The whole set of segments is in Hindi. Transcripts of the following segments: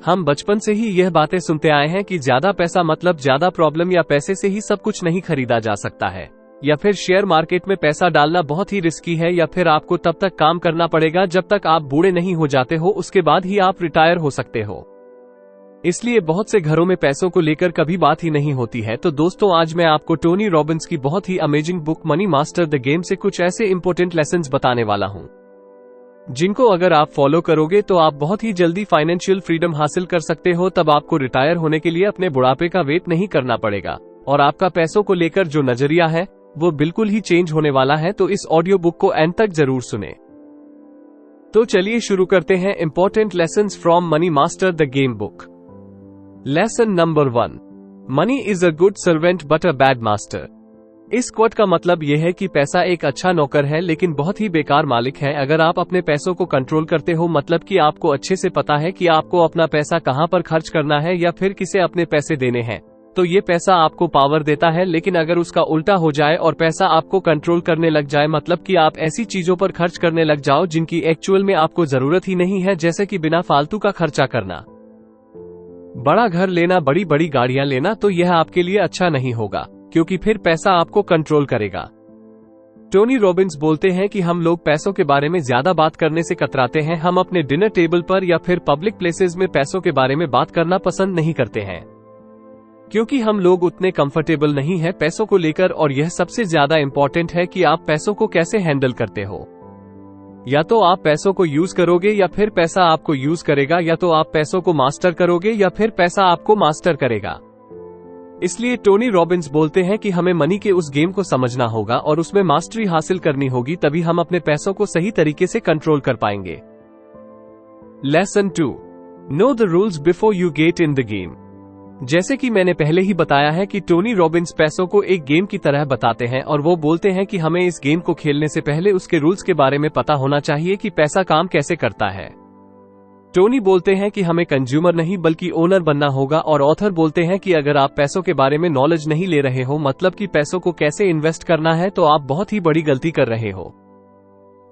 हम बचपन से ही यह बातें सुनते आए हैं कि ज्यादा पैसा मतलब ज्यादा प्रॉब्लम, या पैसे से ही सब कुछ नहीं खरीदा जा सकता है, या फिर शेयर मार्केट में पैसा डालना बहुत ही रिस्की है, या फिर आपको तब तक काम करना पड़ेगा जब तक आप बूढ़े नहीं हो जाते हो, उसके बाद ही आप रिटायर हो सकते हो। इसलिए बहुत से घरों में पैसों को लेकर कभी बात ही नहीं होती है। तो दोस्तों, आज मैं आपको टोनी रॉबिन्स की बहुत ही amazing book Money Master the Game से कुछ ऐसे इंपॉर्टेंट लेसन्स बताने वाला हूं, जिनको अगर आप फॉलो करोगे तो आप बहुत ही जल्दी फाइनेंशियल फ्रीडम हासिल कर सकते हो। तब आपको रिटायर होने के लिए अपने बुढ़ापे का वेट नहीं करना पड़ेगा, और आपका पैसों को लेकर जो नजरिया है वो बिल्कुल ही चेंज होने वाला है। तो इस ऑडियो बुक को एंड तक जरूर सुने। तो चलिए शुरू करते हैं important lessons from money Master the game book. Lesson number 1, money is a good servant but a bad master. इस कोट का मतलब यह है कि पैसा एक अच्छा नौकर है लेकिन बहुत ही बेकार मालिक है। अगर आप अपने पैसों को कंट्रोल करते हो, मतलब कि आपको अच्छे से पता है कि आपको अपना पैसा कहां पर खर्च करना है या फिर किसे अपने पैसे देने हैं, तो ये पैसा आपको पावर देता है। लेकिन अगर उसका उल्टा हो जाए और पैसा आपको कंट्रोल करने लग जाए, मतलब कि आप ऐसी चीजों पर खर्च करने लग जाओ जिनकी एक्चुअल में आपको जरूरत ही नहीं है, जैसे कि बिना फालतू का खर्चा करना, बड़ा घर लेना, बड़ी बड़ी गाड़ियां लेना, तो यह आपके लिए अच्छा नहीं होगा, क्योंकि फिर पैसा आपको कंट्रोल करेगा। टोनी रॉबिन्स बोलते हैं कि हम लोग पैसों के बारे में ज्यादा बात करने से कतराते हैं। हम अपने डिनर टेबल पर या फिर पब्लिक प्लेसेस में पैसों के बारे में बात करना पसंद नहीं करते हैं, क्योंकि हम लोग उतने कंफर्टेबल नहीं है पैसों को लेकर। और यह सबसे ज्यादा इंपॉर्टेंट है कि आप पैसों को कैसे हैंडल करते हो। या तो आप पैसों को यूज करोगे या फिर पैसा आपको यूज करेगा, या तो आप पैसों को मास्टर करोगे या फिर पैसा आपको मास्टर करेगा। इसलिए टोनी रॉबिन्स बोलते हैं कि हमें मनी के उस गेम को समझना होगा और उसमें मास्टरी हासिल करनी होगी, तभी हम अपने पैसों को सही तरीके से कंट्रोल कर पाएंगे। Lesson 2, know the rules before you get in the game. जैसे कि मैंने पहले ही बताया है कि टोनी रॉबिन्स पैसों को एक गेम की तरह बताते हैं, और वो बोलते हैं कि हमें इस गेम को खेलने से पहले उसके रूल्स के बारे में पता होना चाहिए कि पैसा काम कैसे करता है। टोनी बोलते हैं कि हमें कंज्यूमर नहीं बल्कि ओनर बनना होगा, और ऑथर बोलते हैं कि अगर आप पैसों के बारे में नॉलेज नहीं ले रहे हो, मतलब कि पैसों को कैसे इन्वेस्ट करना है, तो आप बहुत ही बड़ी गलती कर रहे हो,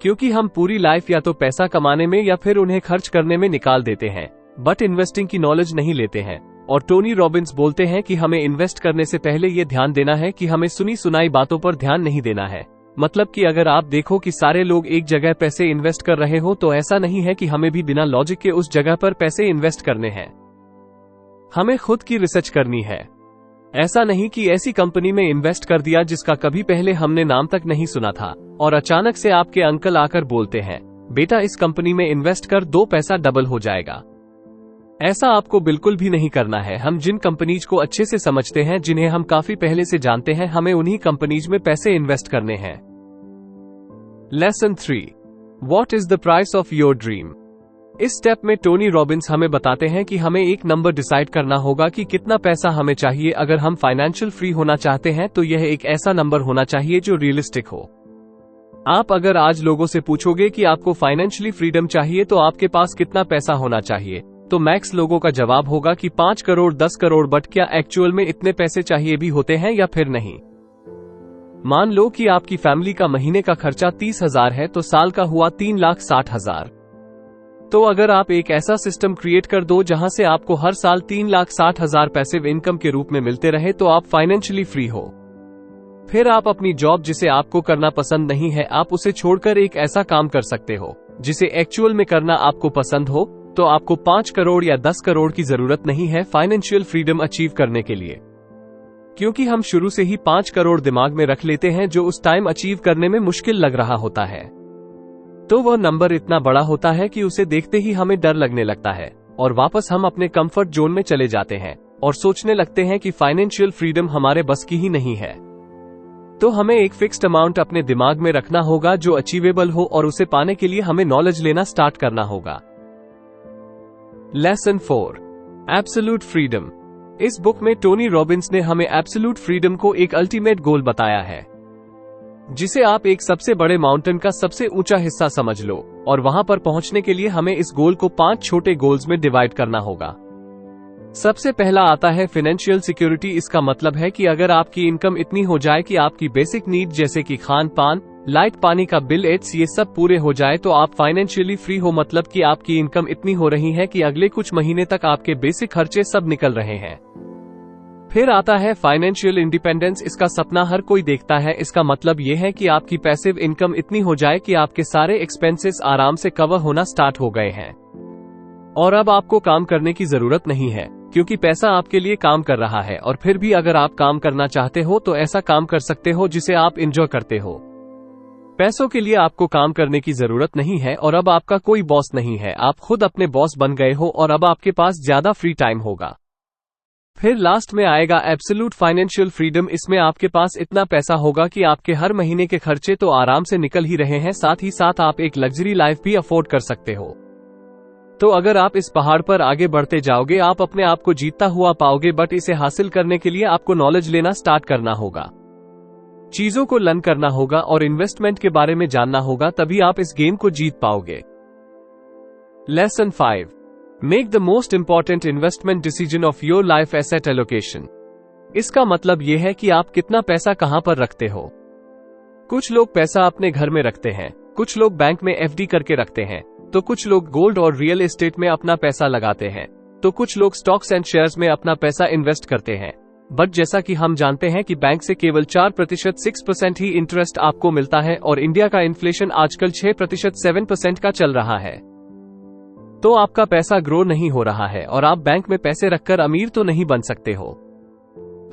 क्योंकि हम पूरी लाइफ या तो पैसा कमाने में या फिर उन्हें खर्च करने में निकाल देते हैं, बट इन्वेस्टिंग की नॉलेज नहीं लेते हैं। और टोनी रॉबिन्स बोलते हैं कि हमें इन्वेस्ट करने से पहले ये ध्यान देना है कि हमें सुनी सुनाई बातों पर ध्यान नहीं देना है। मतलब कि अगर आप देखो कि सारे लोग एक जगह पैसे इन्वेस्ट कर रहे हो, तो ऐसा नहीं है कि हमें भी बिना लॉजिक के उस जगह पर पैसे इन्वेस्ट करने हैं। हमें खुद की रिसर्च करनी है। ऐसा नहीं कि ऐसी कंपनी में इन्वेस्ट कर दिया जिसका कभी पहले हमने नाम तक नहीं सुना था, और अचानक से आपके अंकल आकर बोलते हैं, बेटा इस कंपनी में इन्वेस्ट कर, 2 पैसा डबल हो जाएगा। ऐसा आपको बिल्कुल भी नहीं करना है। हम जिन कंपनीज को अच्छे से समझते हैं, जिन्हें हम काफी पहले से जानते हैं, हमें उन्हीं कंपनीज में पैसे इन्वेस्ट करने हैं। Lesson 3, what is the price of your dream. इस स्टेप में टोनी रॉबिन्स हमें बताते हैं कि हमें एक नंबर डिसाइड करना होगा कि कितना पैसा हमें चाहिए। अगर हम फाइनेंशियल फ्री होना चाहते हैं तो यह एक ऐसा नंबर होना चाहिए जो रियलिस्टिक हो। आप अगर आज लोगों से पूछोगे कि आपको फाइनेंशियली फ्रीडम चाहिए तो आपके पास कितना पैसा होना चाहिए, तो मैक्स लोगों का जवाब होगा कि 5 करोड़ 10 करोड़। बट क्या एक्चुअल में इतने पैसे चाहिए भी होते हैं या फिर नहीं। मान लो कि आपकी फैमिली का महीने का खर्चा 30,000 है, तो साल का हुआ 3,60,000। तो अगर आप एक ऐसा सिस्टम क्रिएट कर दो जहां से आपको हर साल 3,60,000 पैसिव इनकम के रूप में मिलते रहे, तो आप फाइनेंशियली फ्री हो। फिर आप अपनी जॉब जिसे आपको करना पसंद नहीं है, आप उसे छोड़कर एक ऐसा काम कर सकते हो जिसे एक्चुअल में करना आपको पसंद हो। तो आपको 5 करोड़ या 10 करोड़ की जरूरत नहीं है फाइनेंशियल फ्रीडम अचीव करने के लिए, क्योंकि हम शुरू से ही 5 करोड़ दिमाग में रख लेते हैं, जो उस टाइम अचीव करने में मुश्किल लग रहा होता है। तो वह नंबर इतना बड़ा होता है कि उसे देखते ही हमें डर लगने लगता है, और वापस हम अपने कंफर्ट जोन में चले जाते हैं और सोचने लगते हैं कि फाइनेंशियल फ्रीडम हमारे बस की ही नहीं है। तो हमें एक फिक्स्ड अमाउंट अपने दिमाग में रखना होगा जो अचीवेबल हो, और उसे पाने के लिए हमें नॉलेज लेना स्टार्ट करना होगा। Lesson 4, absolute freedom. इस बुक में टोनी रॉबिन्स ने हमें एब्सोल्यूट फ्रीडम को एक अल्टीमेट गोल बताया है, जिसे आप एक सबसे बड़े माउंटेन का सबसे ऊंचा हिस्सा समझ लो, और वहां पर पहुंचने के लिए हमें इस गोल को 5 छोटे गोल्स में डिवाइड करना होगा। सबसे पहला आता है फाइनेंशियल सिक्योरिटी। इसका मतलब है कि अगर आपकी इनकम इतनी हो जाए कि आपकी बेसिक नीड जैसे कि खान पान, लाइट, पानी का बिल, एड्स, ये सब पूरे हो जाए तो आप फाइनेंशियली फ्री हो। मतलब कि आपकी इनकम इतनी हो रही है कि अगले कुछ महीने तक आपके बेसिक खर्चे सब निकल रहे हैं। फिर आता है फाइनेंशियल इंडिपेंडेंस। इसका सपना हर कोई देखता है। इसका मतलब ये है कि आपकी पैसिव इनकम इतनी हो जाए कि आपके सारे एक्सपेंसेस आराम से कवर होना स्टार्ट हो गए हैं और अब आपको काम करने की जरूरत नहीं है, क्योंकि पैसा आपके लिए काम कर रहा है। और फिर भी अगर आप काम करना चाहते हो तो ऐसा काम कर सकते हो जिसे आप एंजॉय करते हो। पैसों के लिए आपको काम करने की जरूरत नहीं है और अब आपका कोई बॉस नहीं है। आप खुद अपने बॉस बन गए हो और अब आपके पास ज्यादा फ्री टाइम होगा। फिर लास्ट में आएगा एब्सोल्यूट फाइनेंशियल फ्रीडम। इसमें आपके पास इतना पैसा होगा कि आपके हर महीने के खर्चे तो आराम से निकल ही रहे हैं, साथ ही साथ आप एक लग्जरी लाइफ भी अफोर्ड कर सकते हो। तो अगर आप इस पहाड़ पर आगे बढ़ते जाओगे आप अपने आप को जीतता हुआ पाओगे, बट इसे हासिल करने के लिए आपको नॉलेज लेना स्टार्ट करना होगा, चीजों को लर्न करना होगा और इन्वेस्टमेंट के बारे में जानना होगा, तभी आप इस गेम को जीत पाओगे। Lesson 5, make the most important investment decision of your life, asset allocation. इसका मतलब यह है कि आप कितना पैसा कहां पर रखते हो। कुछ लोग पैसा अपने घर में रखते हैं, कुछ लोग बैंक में एफडी करके रखते हैं, तो कुछ लोग गोल्ड और रियल एस्टेट में अपना पैसा लगाते हैं, तो कुछ लोग स्टॉक्स एंड शेयर्स में अपना पैसा इन्वेस्ट करते हैं। बट जैसा कि हम जानते हैं कि बैंक से केवल 4% 6% ही इंटरेस्ट आपको मिलता है और इंडिया का इन्फ्लेशन आजकल 6% 7% का चल रहा है। तो आपका पैसा ग्रो नहीं हो रहा है और आप बैंक में पैसे रखकर अमीर तो नहीं बन सकते हो।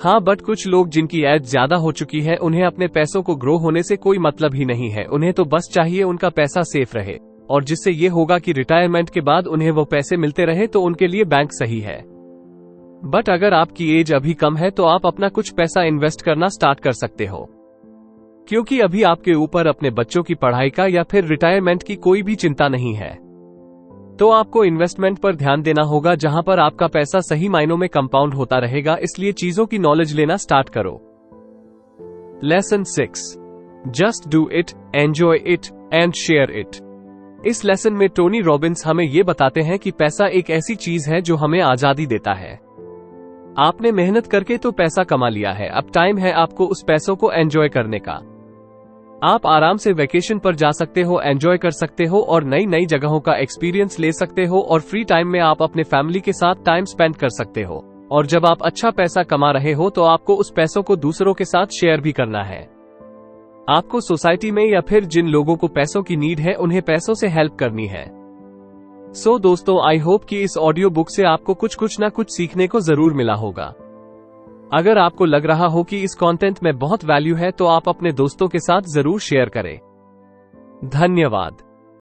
हाँ, बट कुछ लोग जिनकी एज ज्यादा हो चुकी है उन्हें अपने पैसों को ग्रो होने से कोई मतलब ही नहीं है। उन्हें तो बस चाहिए उनका पैसा सेफ रहे और जिससे ये होगा कि रिटायरमेंट के बाद उन्हें वो पैसे मिलते रहे, तो उनके लिए बैंक सही है। बट अगर आपकी एज अभी कम है तो आप अपना कुछ पैसा इन्वेस्ट करना स्टार्ट कर सकते हो, क्योंकि अभी आपके ऊपर अपने बच्चों की पढ़ाई का या फिर रिटायरमेंट की कोई भी चिंता नहीं है। तो आपको इन्वेस्टमेंट पर ध्यान देना होगा जहां पर आपका पैसा सही मायनों में कंपाउंड होता रहेगा, इसलिए चीजों की नॉलेज लेना स्टार्ट करो। Lesson 6, just do it, enjoy it and share it. इस लेसन में टोनी रॉबिन्स हमें ये बताते हैं कि पैसा एक ऐसी चीज है जो हमें आजादी देता है। आपने मेहनत करके तो पैसा कमा लिया है, अब टाइम है आपको उस पैसों को एंजॉय करने का। आप आराम से वेकेशन पर जा सकते हो, एंजॉय कर सकते हो और नई नई जगहों का एक्सपीरियंस ले सकते हो और फ्री टाइम में आप अपने फैमिली के साथ टाइम स्पेंड कर सकते हो। और जब आप अच्छा पैसा कमा रहे हो तो आपको उस पैसों को दूसरों के साथ शेयर भी करना है। आपको सोसाइटी में या फिर जिन लोगों को पैसों की नीड है उन्हें पैसों से हेल्प करनी है। सो दोस्तों, आई होप कि इस ऑडियो बुक से आपको कुछ ना कुछ सीखने को जरूर मिला होगा। अगर आपको लग रहा हो कि इस कंटेंट में बहुत वैल्यू है तो आप अपने दोस्तों के साथ जरूर शेयर करें। धन्यवाद।